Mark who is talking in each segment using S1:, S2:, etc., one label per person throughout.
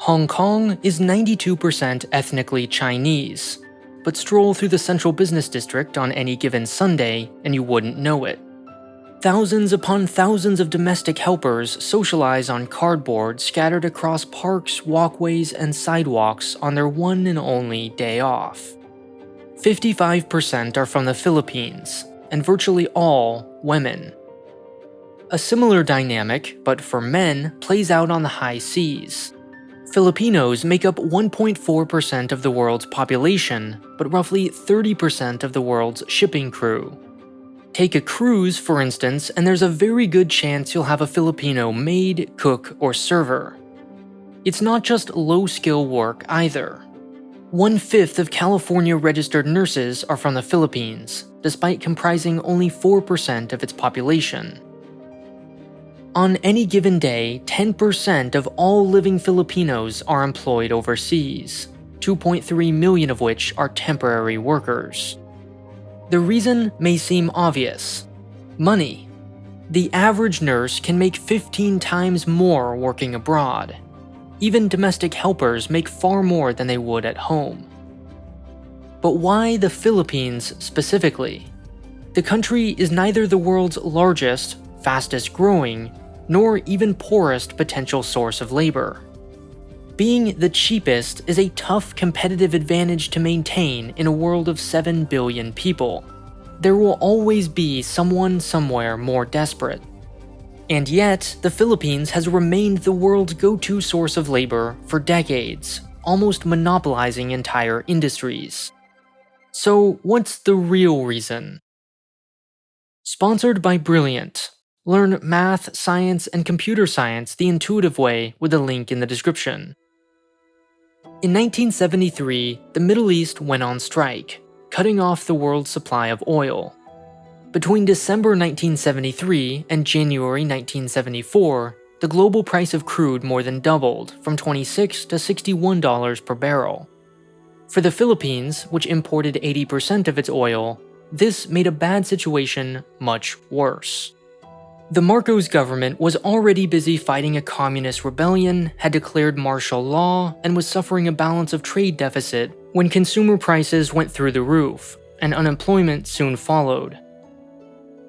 S1: Hong Kong is 92% ethnically Chinese, but stroll through the central business district on any given Sunday and you wouldn't know it. Thousands upon thousands of domestic helpers socialize on cardboard scattered across parks, walkways, and sidewalks on their one and only day off. 55% are from the Philippines, and virtually all women. A similar dynamic, but for men, plays out on the high seas. Filipinos make up 1.4% of the world's population, but roughly 30% of the world's shipping crew. Take a cruise, for instance, and there's a very good chance you'll have a Filipino maid, cook, or server. It's not just low-skill work either. 1/5 of California registered nurses are from the Philippines, despite comprising only 4% of its population. On any given day, 10% of all living Filipinos are employed overseas, 2.3 million of which are temporary workers. The reason may seem obvious: money. The average nurse can make 15 times more working abroad. Even domestic helpers make far more than they would at home. But why the Philippines specifically? The country is neither the world's largest, fastest growing, nor even poorest potential source of labor. Being the cheapest is a tough competitive advantage to maintain in a world of 7 billion people. There will always be someone somewhere more desperate. And yet, the Philippines has remained the world's go-to source of labor for decades, almost monopolizing entire industries. So, what's the real reason? Sponsored by Brilliant. Learn math, science, and computer science the intuitive way with a link in the description. In 1973, the Middle East went on strike, cutting off the world's supply of oil. Between December 1973 and January 1974, the global price of crude more than doubled from $26 to $61 per barrel. For the Philippines, which imported 80% of its oil, this made a bad situation much worse. The Marcos government was already busy fighting a communist rebellion, had declared martial law, and was suffering a balance of trade deficit when consumer prices went through the roof, and unemployment soon followed.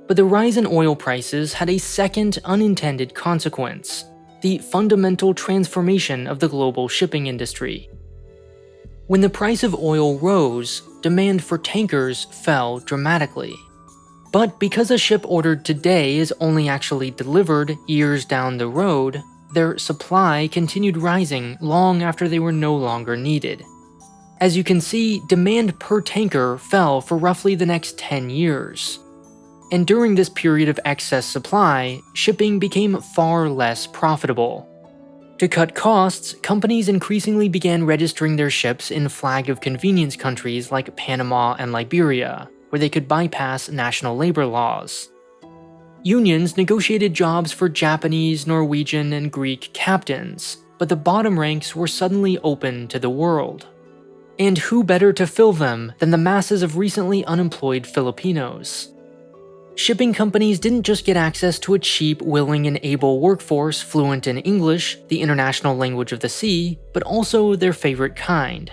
S1: But the rise in oil prices had a second unintended consequence: the fundamental transformation of the global shipping industry. When the price of oil rose, demand for tankers fell dramatically. But because a ship ordered today is only actually delivered years down the road, their supply continued rising long after they were no longer needed. As you can see, demand per tanker fell for roughly the next 10 years. And during this period of excess supply, shipping became far less profitable. To cut costs, companies increasingly began registering their ships in flag of convenience countries like Panama and Liberia, where they could bypass national labor laws. Unions negotiated jobs for Japanese, Norwegian, and Greek captains, but the bottom ranks were suddenly open to the world. And who better to fill them than the masses of recently unemployed Filipinos? Shipping companies didn't just get access to a cheap, willing, and able workforce fluent in English, the international language of the sea, but also their favorite kind: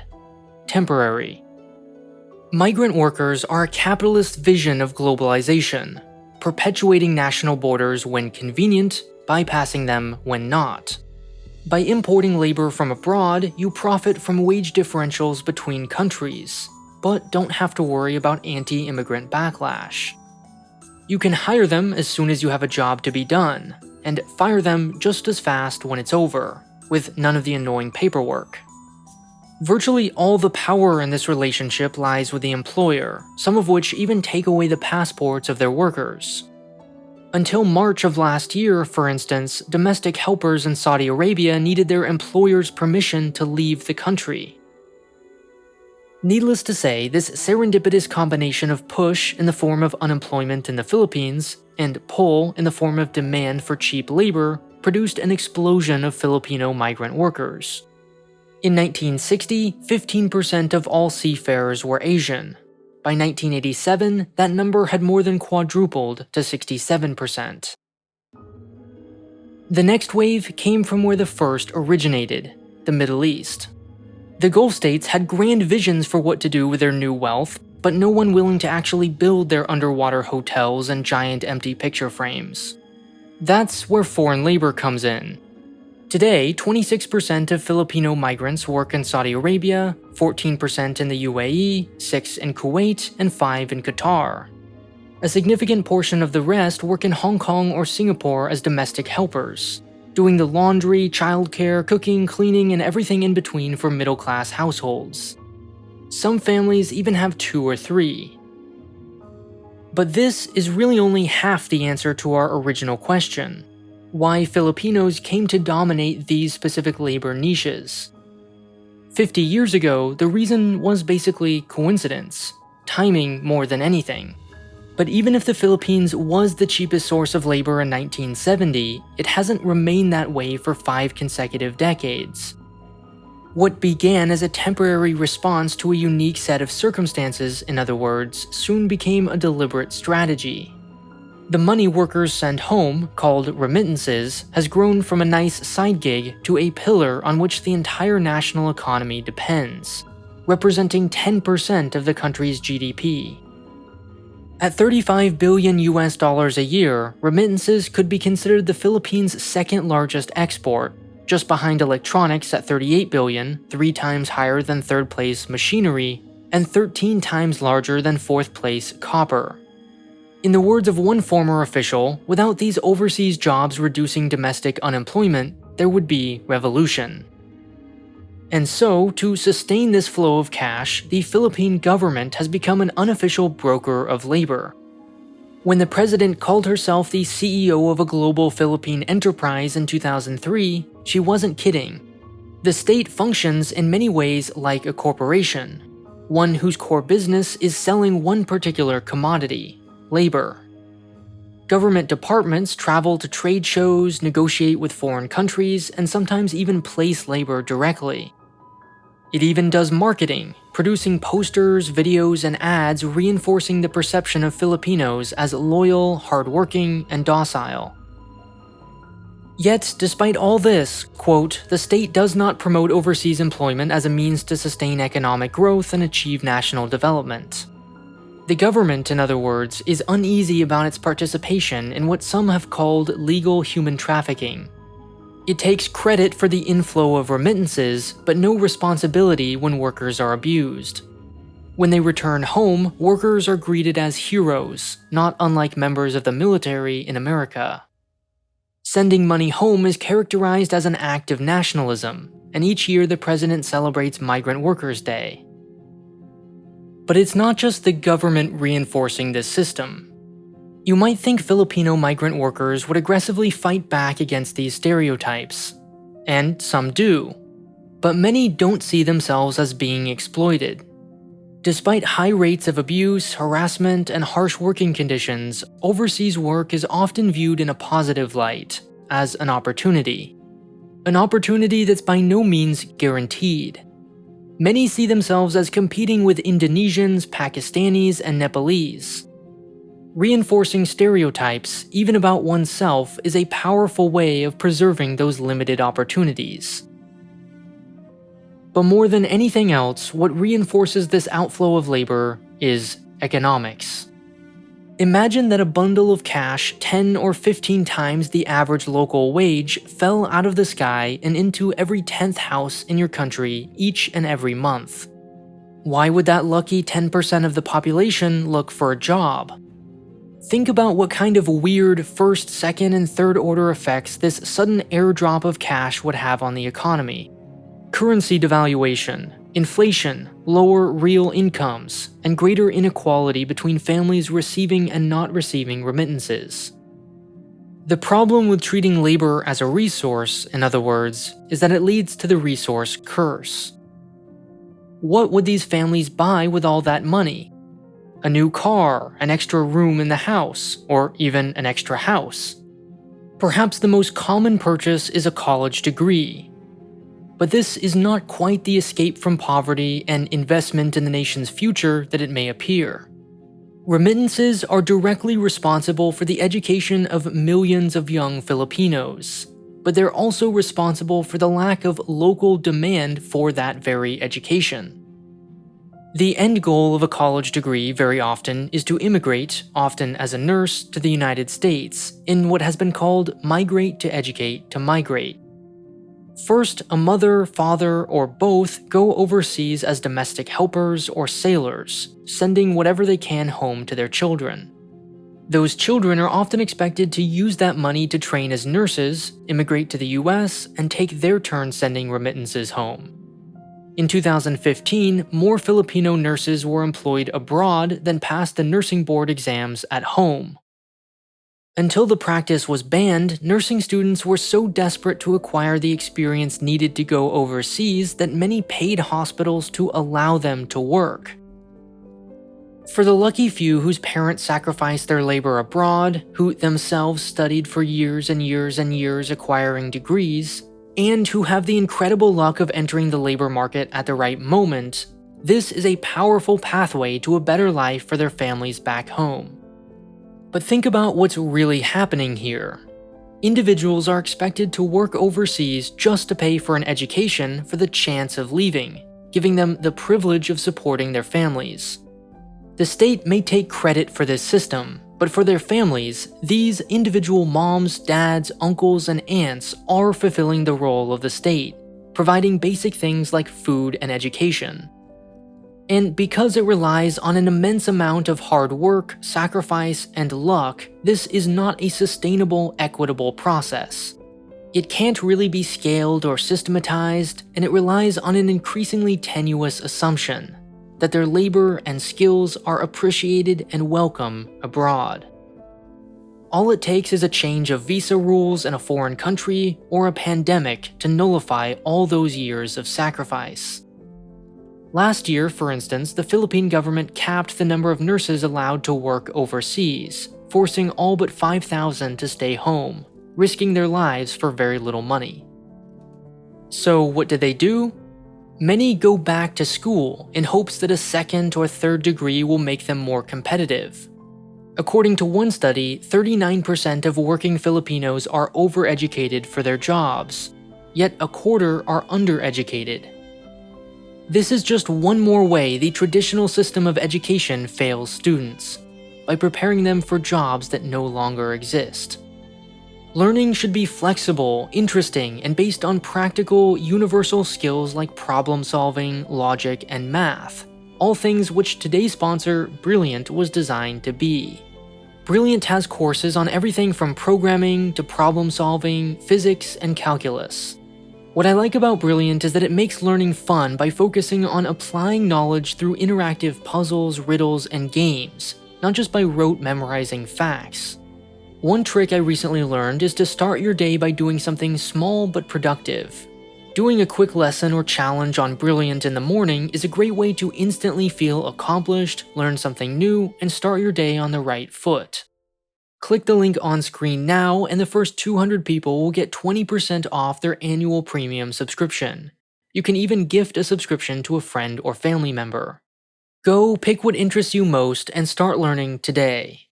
S1: temporary. Migrant workers are a capitalist vision of globalization, perpetuating national borders when convenient, bypassing them when not. By importing labor from abroad, you profit from wage differentials between countries, but don't have to worry about anti-immigrant backlash. You can hire them as soon as you have a job to be done, and fire them just as fast when it's over, with none of the annoying paperwork. Virtually all the power in this relationship lies with the employer, some of which even take away the passports of their workers. Until March of last year, for instance, domestic helpers in Saudi Arabia needed their employer's permission to leave the country. Needless to say, this serendipitous combination of push in the form of unemployment in the Philippines and pull in the form of demand for cheap labor produced an explosion of Filipino migrant workers. In 1960, 15% of all seafarers were Asian. By 1987, that number had more than quadrupled to 67%. The next wave came from where the first originated: the Middle East. The Gulf states had grand visions for what to do with their new wealth, but no one willing to actually build their underwater hotels and giant empty picture frames. That's where foreign labor comes in. Today, 26% of Filipino migrants work in Saudi Arabia, 14% in the UAE, 6% in Kuwait, and 5% in Qatar. A significant portion of the rest work in Hong Kong or Singapore as domestic helpers, doing the laundry, childcare, cooking, cleaning, and everything in between for middle-class households. Some families even have 2 or 3. But this is really only half the answer to our original question: why Filipinos came to dominate these specific labor niches. 50 years ago, the reason was basically coincidence, timing more than anything. But even if the Philippines was the cheapest source of labor in 1970, it hasn't remained that way for 5 consecutive decades. What began as a temporary response to a unique set of circumstances, in other words, soon became a deliberate strategy. The money workers send home, called remittances, has grown from a nice side gig to a pillar on which the entire national economy depends, representing 10% of the country's GDP. At $35 billion a year, remittances could be considered the Philippines' second largest export, just behind electronics at $38 billion, 3 times higher than third place machinery, and 13 times larger than fourth place copper. In the words of one former official, without these overseas jobs reducing domestic unemployment, there would be revolution. And so, to sustain this flow of cash, the Philippine government has become an unofficial broker of labor. When the president called herself the CEO of a global Philippine enterprise in 2003, she wasn't kidding. The state functions in many ways like a corporation, one whose core business is selling one particular commodity: labor. Government departments travel to trade shows, negotiate with foreign countries, and sometimes even place labor directly. It even does marketing, producing posters, videos, and ads reinforcing the perception of Filipinos as loyal, hardworking, and docile. Yet, despite all this, quote, the state does not promote overseas employment as a means to sustain economic growth and achieve national development. The government, in other words, is uneasy about its participation in what some have called legal human trafficking. It takes credit for the inflow of remittances, but no responsibility when workers are abused. When they return home, workers are greeted as heroes, not unlike members of the military in America. Sending money home is characterized as an act of nationalism, and each year the president celebrates Migrant Workers' Day. But it's not just the government reinforcing this system. You might think Filipino migrant workers would aggressively fight back against these stereotypes, and some do, but many don't see themselves as being exploited. Despite high rates of abuse, harassment, and harsh working conditions, overseas work is often viewed in a positive light, as an opportunity. An opportunity that's by no means guaranteed. Many see themselves as competing with Indonesians, Pakistanis, and Nepalese. Reinforcing stereotypes, even about oneself, is a powerful way of preserving those limited opportunities. But more than anything else, what reinforces this outflow of labor is economics. Imagine that a bundle of cash 10 or 15 times the average local wage fell out of the sky and into every 10th house in your country each and every month. Why would that lucky 10% of the population look for a job? Think about what kind of weird first, second, and third order effects this sudden airdrop of cash would have on the economy. Currency devaluation, inflation, lower real incomes, and greater inequality between families receiving and not receiving remittances. The problem with treating labor as a resource, in other words, is that it leads to the resource curse. What would these families buy with all that money? A new car, an extra room in the house, or even an extra house. Perhaps the most common purchase is a college degree. But this is not quite the escape from poverty and investment in the nation's future that it may appear. Remittances are directly responsible for the education of millions of young Filipinos. but they're also responsible for the lack of local demand for that very education. The end goal of a college degree very often is to immigrate, often as a nurse, to the United States, in what has been called migrate to educate to migrate. First, a mother, father, or both go overseas as domestic helpers or sailors, sending whatever they can home to their children. Those children are often expected to use that money to train as nurses, immigrate to the US, and take their turn sending remittances home. In 2015, more Filipino nurses were employed abroad than passed the nursing board exams at home. Until the practice was banned, nursing students were so desperate to acquire the experience needed to go overseas that many paid hospitals to allow them to work. For the lucky few whose parents sacrificed their labor abroad, who themselves studied for years and years and years acquiring degrees, and who have the incredible luck of entering the labor market at the right moment, this is a powerful pathway to a better life for their families back home. But think about what's really happening here. Individuals are expected to work overseas just to pay for an education for the chance of leaving, giving them the privilege of supporting their families. The state may take credit for this system, but for their families, these individual moms, dads, uncles, and aunts are fulfilling the role of the state, providing basic things like food and education. And because it relies on an immense amount of hard work, sacrifice, and luck, this is not a sustainable, equitable process. It can't really be scaled or systematized, and it relies on an increasingly tenuous assumption that their labor and skills are appreciated and welcome abroad. All it takes is a change of visa rules in a foreign country or a pandemic to nullify all those years of sacrifice. Last year, for instance, the Philippine government capped the number of nurses allowed to work overseas, forcing all but 5,000 to stay home, risking their lives for very little money. So what did they do? Many go back to school in hopes that a second or third degree will make them more competitive. According to one study, 39% of working Filipinos are overeducated for their jobs, yet a quarter are undereducated. This is just one more way the traditional system of education fails students, by preparing them for jobs that no longer exist. Learning should be flexible, interesting, and based on practical, universal skills like problem solving, logic, and math, all things which today's sponsor, Brilliant, was designed to be. Brilliant has courses on everything from programming to problem solving, physics, and calculus. What I like about Brilliant is that it makes learning fun by focusing on applying knowledge through interactive puzzles, riddles, and games, not just by rote memorizing facts. One trick I recently learned is to start your day by doing something small but productive. Doing a quick lesson or challenge on Brilliant in the morning is a great way to instantly feel accomplished, learn something new, and start your day on the right foot. Click the link on screen now, and the first 200 people will get 20% off their annual premium subscription. You can even gift a subscription to a friend or family member. Go pick what interests you most and start learning today.